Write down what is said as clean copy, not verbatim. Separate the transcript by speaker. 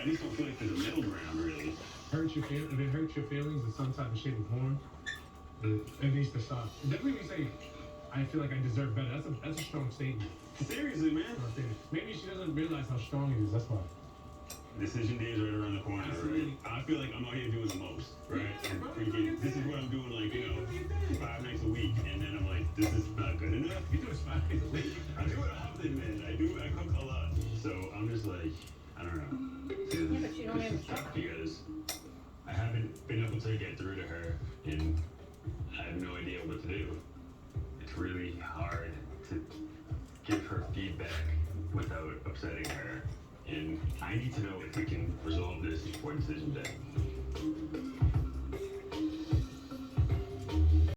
Speaker 1: I just don't feel like there's a middle ground, really.
Speaker 2: Hurt your feelings, if it hurts your feelings in some type of shape or form, it needs to stop. Definitely when you say, I feel like I deserve better, that's a strong statement.
Speaker 1: Seriously, man.
Speaker 2: Maybe she doesn't realize how strong it is, that's why.
Speaker 1: Decision day is right around the corner, right? I feel like I'm out here doing the most, right? And freaking, this is what I'm doing, like, 5 nights a week, and then I'm like, this is not good enough.
Speaker 2: You do it 5 days a week.
Speaker 1: I do it often, man. I cook a lot. So I'm just like, I don't know.
Speaker 3: Yeah, but you don't have a
Speaker 1: This is tough because I haven't been able to get through to her, and I have no idea what to do. It's really hard to give her feedback without upsetting her. And I need to know if we can resolve this before decision day.